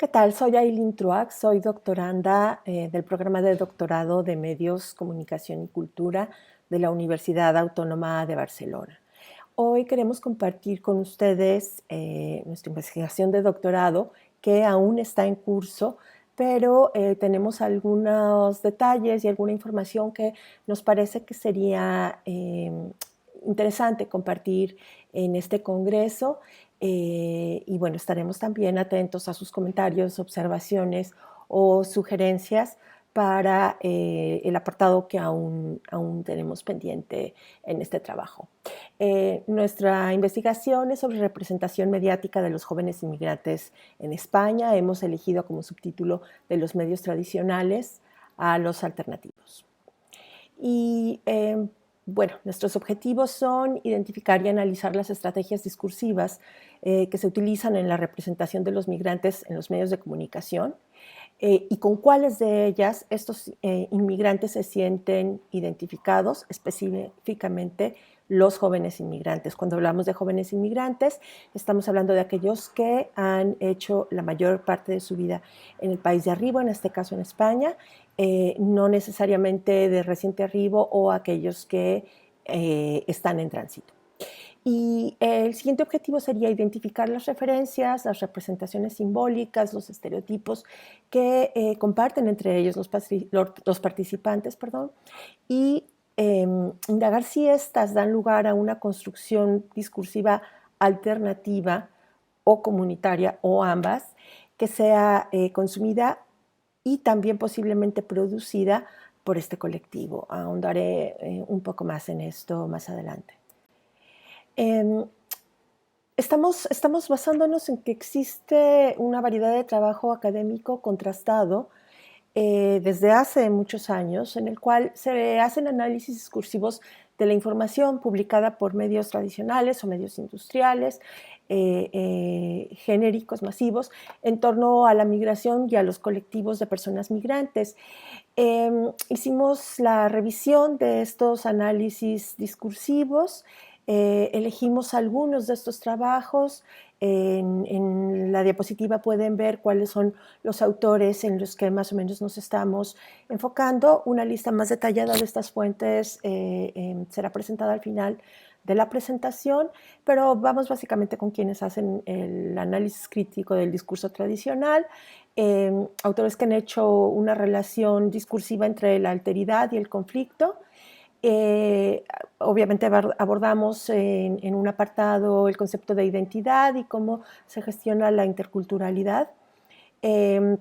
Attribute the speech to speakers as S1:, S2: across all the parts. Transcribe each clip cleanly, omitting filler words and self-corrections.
S1: ¿Qué tal? Soy Ailín Truax, soy doctoranda del programa de doctorado de Medios, Comunicación y Cultura de la Universidad Autónoma de Barcelona. Hoy queremos compartir con ustedes nuestra investigación de doctorado que aún está en curso, pero tenemos algunos detalles y alguna información que nos parece que sería interesante compartir en este congreso. Y bueno, estaremos también atentos a sus comentarios, observaciones o sugerencias para el apartado que aún tenemos pendiente en este trabajo. Nuestra investigación es sobre representación mediática de los jóvenes inmigrantes en España. Hemos elegido como subtítulo de los medios tradicionales a los alternativos. Y bueno, nuestros objetivos son identificar y analizar las estrategias discursivas que se utilizan en la representación de los migrantes en los medios de comunicación y con cuáles de ellas estos inmigrantes se sienten identificados, específicamente los jóvenes inmigrantes. Cuando hablamos de jóvenes inmigrantes, estamos hablando de aquellos que han hecho la mayor parte de su vida en el país de arribo, en este caso en España, no necesariamente de reciente arribo o aquellos que están en tránsito. Y el siguiente objetivo sería identificar las referencias, las representaciones simbólicas, los estereotipos que comparten entre ellos los participantes, y indagar si éstas dan lugar a una construcción discursiva alternativa o comunitaria o ambas, que sea consumida y también posiblemente producida por este colectivo. Ahondaré un poco más en esto más adelante. Estamos basándonos en que existe una variedad de trabajo académico contrastado desde hace muchos años, en el cual se hacen análisis discursivos de la información publicada por medios tradicionales o medios industriales, genéricos, masivos, en torno a la migración y a los colectivos de personas migrantes. Hicimos la revisión de estos análisis discursivos, elegimos algunos de estos trabajos. En la diapositiva pueden ver cuáles son los autores en los que más o menos nos estamos enfocando. Una lista más detallada de estas fuentes será presentada al final de la presentación, pero vamos básicamente con quienes hacen el análisis crítico del discurso tradicional, autores que han hecho una relación discursiva entre la alteridad y el conflicto. Obviamente abordamos en un apartado el concepto de identidad y cómo se gestiona la interculturalidad, e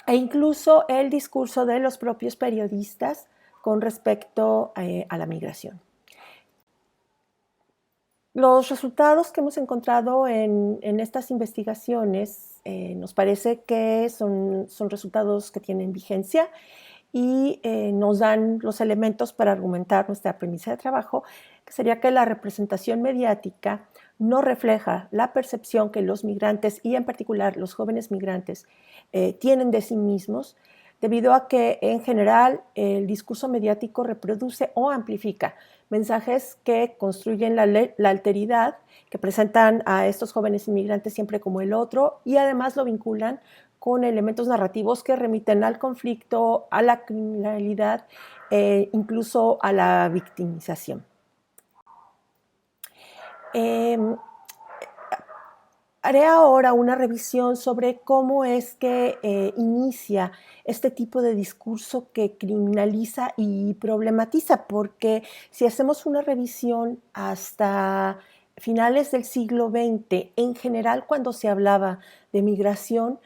S1: incluso el discurso de los propios periodistas con respecto a la migración. Los resultados que hemos encontrado en estas investigaciones nos parece que son resultados que tienen vigencia y nos dan los elementos para argumentar nuestra premisa de trabajo, que sería que la representación mediática no refleja la percepción que los migrantes, y en particular los jóvenes migrantes, tienen de sí mismos, debido a que en general el discurso mediático reproduce o amplifica mensajes que construyen la alteridad, que presentan a estos jóvenes inmigrantes siempre como el otro, y además lo vinculan con elementos narrativos que remiten al conflicto, a la criminalidad, incluso a la victimización. Haré ahora una revisión sobre cómo es que inicia este tipo de discurso que criminaliza y problematiza, porque si hacemos una revisión hasta finales del siglo XX, en general cuando se hablaba de migración,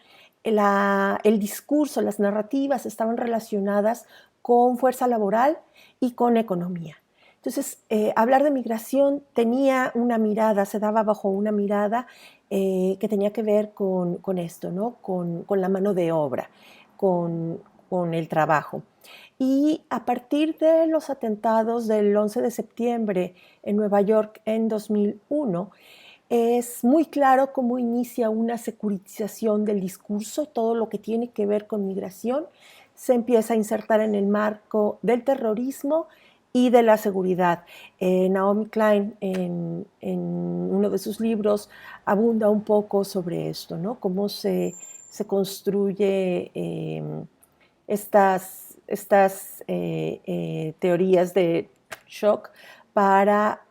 S1: el discurso, las narrativas estaban relacionadas con fuerza laboral y con economía. Entonces, hablar de migración tenía una mirada, se daba bajo una mirada que tenía que ver con esto, ¿no? Con la mano de obra, con el trabajo. Y a partir de los atentados del 11 de septiembre en Nueva York en 2001, es muy claro cómo inicia una securitización del discurso. Todo lo que tiene que ver con migración se empieza a insertar en el marco del terrorismo y de la seguridad. Naomi Klein, en uno de sus libros, abunda un poco sobre esto, ¿no? Cómo se se construye estas teorías de shock para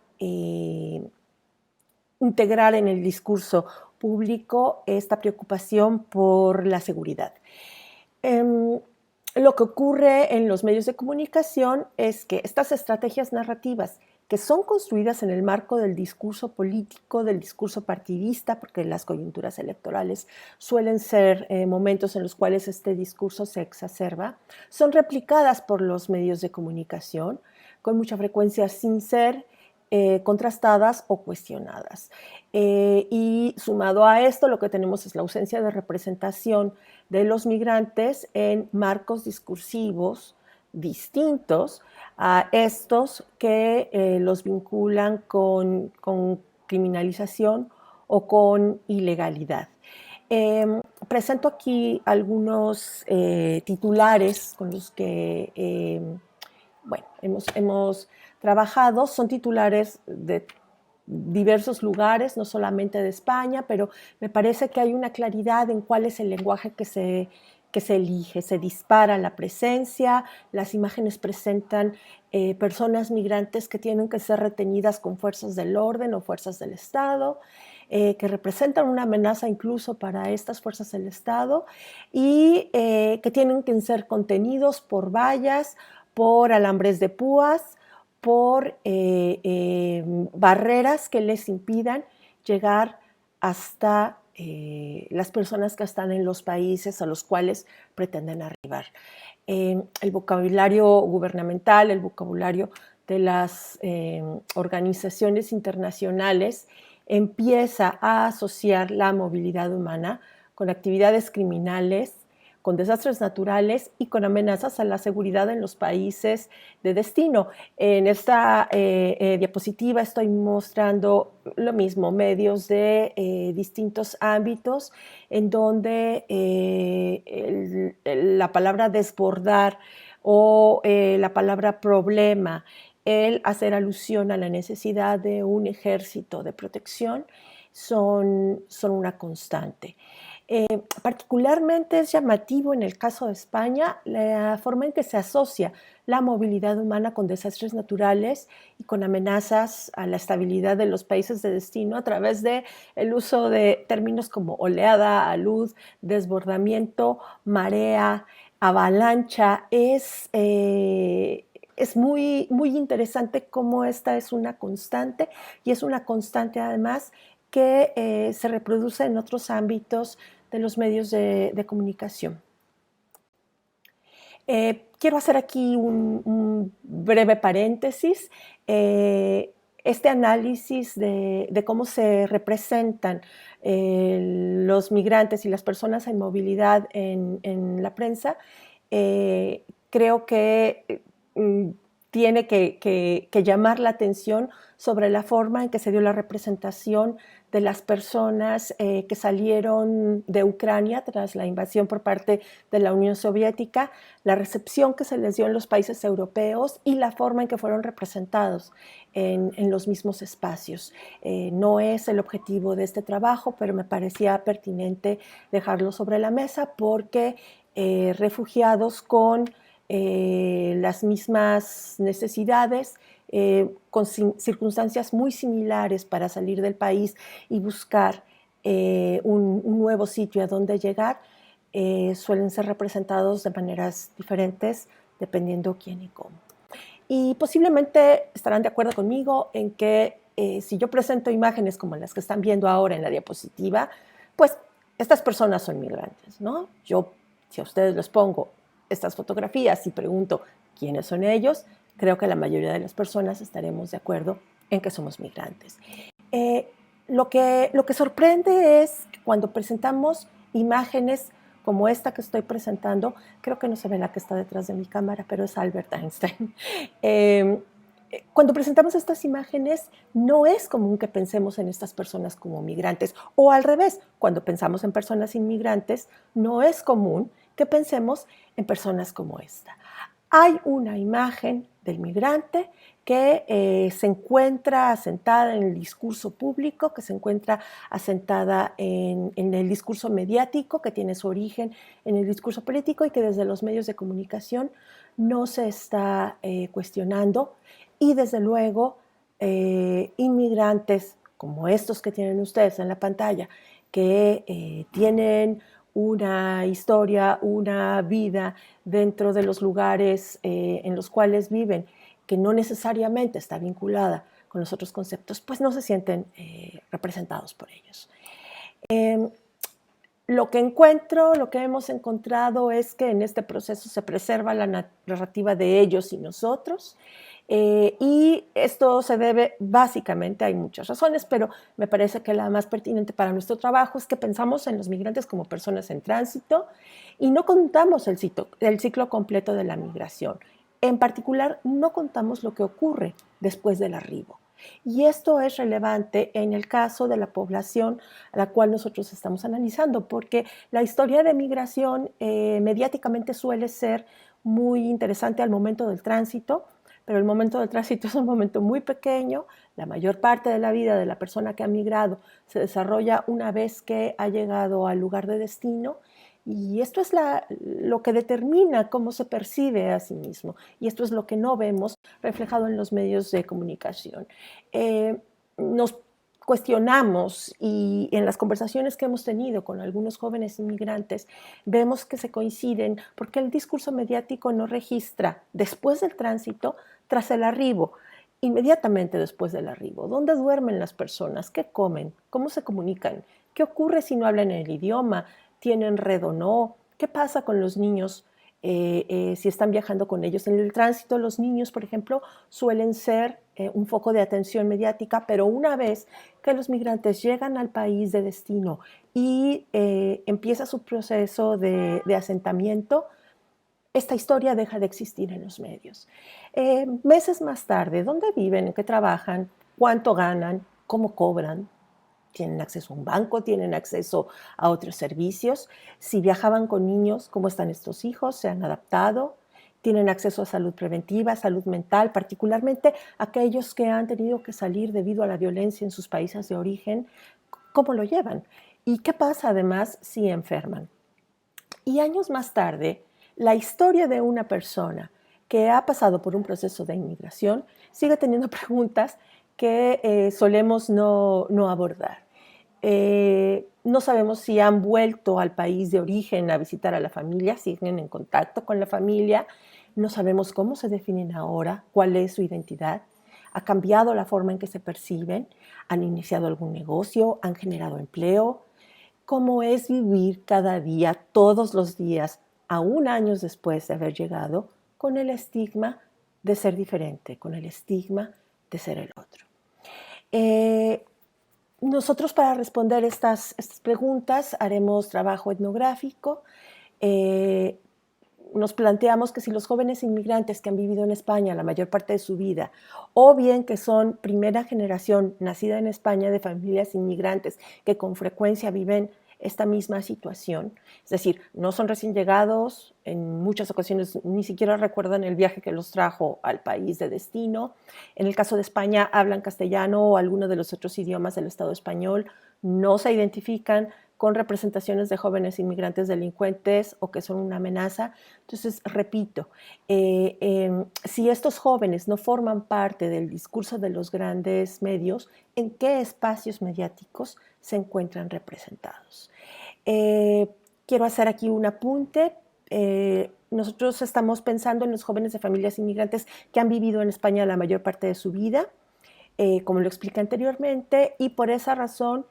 S1: integrar en el discurso público esta preocupación por la seguridad. Lo que ocurre en los medios de comunicación es que estas estrategias narrativas que son construidas en el marco del discurso político, del discurso partidista, porque las coyunturas electorales suelen ser momentos en los cuales este discurso se exacerba, son replicadas por los medios de comunicación con mucha frecuencia sin ser contrastadas o cuestionadas. Y sumado a esto, lo que tenemos es la ausencia de representación de los migrantes en marcos discursivos distintos a estos que los vinculan con criminalización o con ilegalidad. Presento aquí algunos titulares con los que bueno, hemos trabajado. Son titulares de diversos lugares, no solamente de España, pero me parece que hay una claridad en cuál es el lenguaje que se elige. Se dispara la presencia, las imágenes presentan personas migrantes que tienen que ser retenidas con fuerzas del orden o fuerzas del Estado, que representan una amenaza incluso para estas fuerzas del Estado y que tienen que ser contenidos por vallas, por alambres de púas, por barreras que les impidan llegar hasta las personas que están en los países a los cuales pretenden arribar. El vocabulario gubernamental, el vocabulario de las organizaciones internacionales empieza a asociar la movilidad humana con actividades criminales, con desastres naturales y con amenazas a la seguridad en los países de destino. En esta diapositiva estoy mostrando lo mismo, medios de distintos ámbitos en donde la palabra desbordar o la palabra problema, el hacer alusión a la necesidad de un ejército de protección, son una constante. Particularmente es llamativo en el caso de España la forma en que se asocia la movilidad humana con desastres naturales y con amenazas a la estabilidad de los países de destino a través del uso de términos como oleada, alud, desbordamiento, marea, avalancha. Es muy, muy interesante cómo esta es una constante y es una constante además que se reproduce en otros ámbitos de los medios de comunicación. Quiero hacer aquí un breve paréntesis. Este análisis de cómo se representan los migrantes y las personas en movilidad en la prensa, creo que tiene que llamar la atención sobre la forma en que se dio la representación de las personas que salieron de Ucrania tras la invasión por parte de la Unión Soviética, la recepción que se les dio en los países europeos y la forma en que fueron representados en los mismos espacios. No es el objetivo de este trabajo, pero me parecía pertinente dejarlo sobre la mesa porque refugiados con las mismas necesidades, con circunstancias muy similares para salir del país y buscar un nuevo sitio a donde llegar, suelen ser representados de maneras diferentes dependiendo quién y cómo. Y posiblemente estarán de acuerdo conmigo en que si yo presento imágenes como las que están viendo ahora en la diapositiva, pues estas personas son migrantes, ¿no? Yo, si a ustedes les pongo estas fotografías y pregunto quiénes son ellos, creo que la mayoría de las personas estaremos de acuerdo en que somos migrantes. Lo que sorprende es que cuando presentamos imágenes como esta que estoy presentando, creo que no se ve la que está detrás de mi cámara, pero es Albert Einstein. Cuando presentamos estas imágenes, no es común que pensemos en estas personas como migrantes, o al revés, cuando pensamos en personas inmigrantes, no es común que pensemos en personas como esta. hay una imagen del migrante que se encuentra asentada en el discurso público, que se encuentra asentada en el discurso mediático, que tiene su origen en el discurso político y que desde los medios de comunicación no se está cuestionando. Y desde luego, inmigrantes como estos que tienen ustedes en la pantalla, que tienen una historia, una vida dentro de los lugares en los cuales viven, que no necesariamente está vinculada con los otros conceptos, pues no se sienten representados por ellos. Lo que hemos encontrado es que en este proceso se preserva la narrativa de ellos y nosotros, y esto se debe básicamente, hay muchas razones, pero me parece que la más pertinente para nuestro trabajo es que pensamos en los migrantes como personas en tránsito y no contamos el ciclo completo de la migración. En particular, no contamos lo que ocurre después del arribo. Y esto es relevante en el caso de la población a la cual nosotros estamos analizando, porque la historia de migración mediáticamente suele ser muy interesante al momento del tránsito, pero el momento del tránsito es un momento muy pequeño. La mayor parte de la vida de la persona que ha migrado se desarrolla una vez que ha llegado al lugar de destino. Y esto es lo que determina cómo se percibe a sí mismo. Y esto es lo que no vemos reflejado en los medios de comunicación. Nos cuestionamos y en las conversaciones que hemos tenido con algunos jóvenes inmigrantes vemos que se coinciden porque el discurso mediático no registra después del tránsito, tras el arribo, inmediatamente después del arribo. ¿Dónde duermen las personas? ¿Qué comen? ¿Cómo se comunican? ¿Qué ocurre si no hablan el idioma? ¿Tienen red o no? ¿Qué pasa con los niños si están viajando con ellos? En el tránsito, los niños, por ejemplo, suelen ser un foco de atención mediática, pero una vez que los migrantes llegan al país de destino y empieza su proceso de asentamiento, esta historia deja de existir en los medios. Meses más tarde, ¿dónde viven? ¿En qué trabajan? ¿Cuánto ganan? ¿Cómo cobran? ¿Tienen acceso a un banco? ¿Tienen acceso a otros servicios? Si viajaban con niños, ¿cómo están estos hijos? ¿Se han adaptado? ¿Tienen acceso a salud preventiva, salud mental, particularmente aquellos que han tenido que salir debido a la violencia en sus países de origen? ¿Cómo lo llevan? ¿Y qué pasa además si enferman? Y años más tarde, la historia de una persona que ha pasado por un proceso de inmigración sigue teniendo preguntas que solemos no abordar. No sabemos si han vuelto al país de origen a visitar a la familia, siguen en contacto con la familia, no sabemos cómo se definen ahora, cuál es su identidad, ha cambiado la forma en que se perciben, han iniciado algún negocio, han generado empleo, cómo es vivir cada día, todos los días, aún años después de haber llegado, con el estigma de ser diferente, con el estigma de ser el otro. Nosotros para responder estas preguntas haremos trabajo etnográfico. Nos planteamos que si los jóvenes inmigrantes que han vivido en España la mayor parte de su vida, o bien que son primera generación nacida en España de familias inmigrantes que con frecuencia viven esta misma situación, es decir, no son recién llegados, en muchas ocasiones ni siquiera recuerdan el viaje que los trajo al país de destino. En el caso de España hablan castellano o alguno de los otros idiomas del Estado español, no se identifican con representaciones de jóvenes inmigrantes delincuentes o que son una amenaza. Entonces, repito, si estos jóvenes no forman parte del discurso de los grandes medios, ¿en qué espacios mediáticos se encuentran representados? Quiero hacer aquí un apunte. Nosotros estamos pensando en los jóvenes de familias inmigrantes que han vivido en España la mayor parte de su vida, como lo expliqué anteriormente, y por esa razón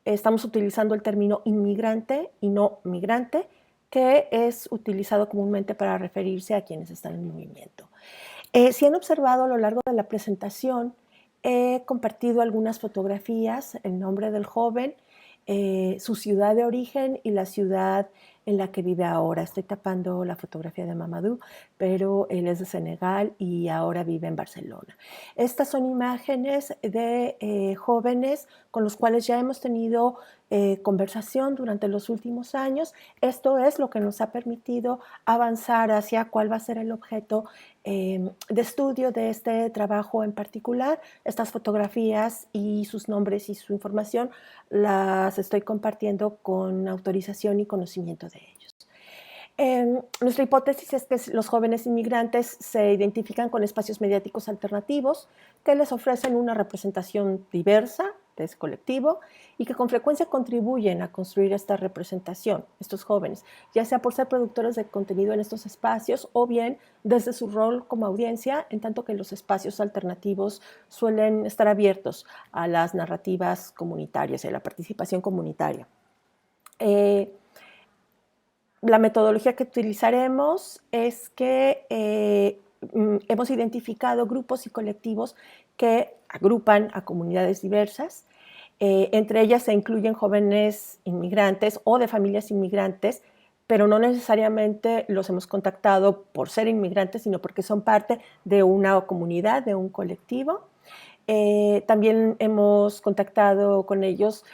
S1: estamos utilizando el término inmigrante y no migrante, que es utilizado comúnmente para referirse a quienes están en movimiento. Si han observado a lo largo de la presentación, he compartido algunas fotografías, el nombre del joven, su ciudad de origen y la ciudad en la que vive ahora. Estoy tapando la fotografía de Mamadou, pero él es de Senegal y ahora vive en Barcelona. Estas son imágenes de jóvenes con los cuales ya hemos tenido conversación durante los últimos años. Esto es lo que nos ha permitido avanzar hacia cuál va a ser el objeto de estudio de este trabajo en particular. Estas fotografías y sus nombres y su información las estoy compartiendo con autorización y conocimiento de ellos. Nuestra hipótesis es que los jóvenes inmigrantes se identifican con espacios mediáticos alternativos que les ofrecen una representación diversa de ese colectivo y que con frecuencia contribuyen a construir esta representación, estos jóvenes, ya sea por ser productores de contenido en estos espacios o bien desde su rol como audiencia, en tanto que los espacios alternativos suelen estar abiertos a las narrativas comunitarias y a la participación comunitaria. La metodología que utilizaremos es que hemos identificado grupos y colectivos que agrupan a comunidades diversas. Entre ellas se incluyen jóvenes inmigrantes o de familias inmigrantes, pero no necesariamente los hemos contactado por ser inmigrantes, sino porque son parte de una comunidad, de un colectivo. También hemos contactado con ellos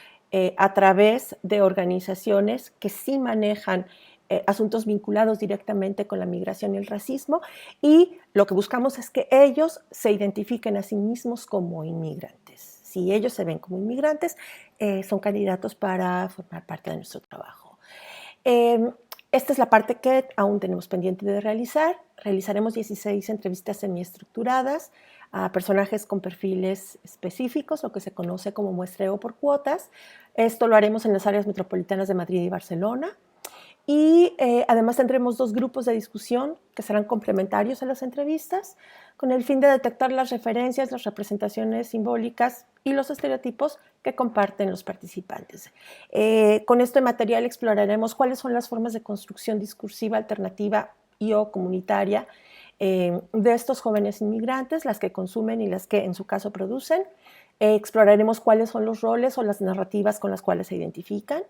S1: a través de organizaciones que sí manejan asuntos vinculados directamente con la migración y el racismo, y lo que buscamos es que ellos se identifiquen a sí mismos como inmigrantes. Si ellos se ven como inmigrantes, son candidatos para formar parte de nuestro trabajo. Esta es la parte que aún tenemos pendiente de realizar. Realizaremos 16 entrevistas semiestructuradas a personajes con perfiles específicos, lo que se conoce como muestreo por cuotas. Esto lo haremos en las áreas metropolitanas de Madrid y Barcelona. Y además tendremos 2 grupos de discusión que serán complementarios a las entrevistas, con el fin de detectar las referencias, las representaciones simbólicas y los estereotipos que comparten los participantes. Con este material exploraremos cuáles son las formas de construcción discursiva alternativa y o comunitaria de estos jóvenes inmigrantes, las que consumen y las que en su caso producen. Exploraremos cuáles son los roles o las narrativas con las cuales se identifican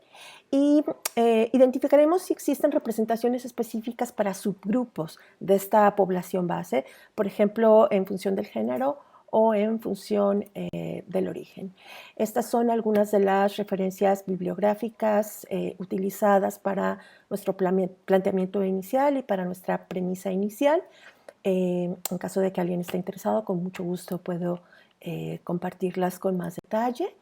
S1: y identificaremos si existen representaciones específicas para subgrupos de esta población base, por ejemplo, en función del género o en función del origen. Estas son algunas de las referencias bibliográficas utilizadas para nuestro planteamiento inicial y para nuestra premisa inicial. En caso de que alguien esté interesado, con mucho gusto puedo compartirlas con más detalle.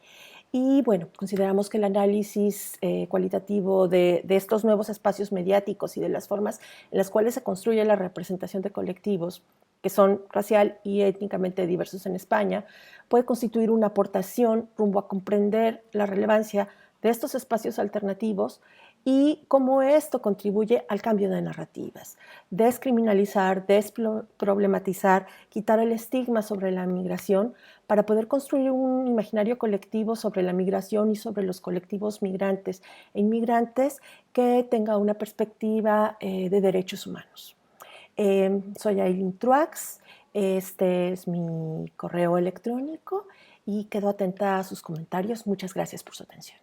S1: Y bueno, consideramos que el análisis cualitativo de estos nuevos espacios mediáticos y de las formas en las cuales se construye la representación de colectivos que son racial y étnicamente diversos en España, puede constituir una aportación rumbo a comprender la relevancia de estos espacios alternativos y cómo esto contribuye al cambio de narrativas. Descriminalizar, desproblematizar, quitar el estigma sobre la migración para poder construir un imaginario colectivo sobre la migración y sobre los colectivos migrantes e inmigrantes que tenga una perspectiva de derechos humanos. Soy Aileen Truax, este es mi correo electrónico y quedo atenta a sus comentarios. Muchas gracias por su atención.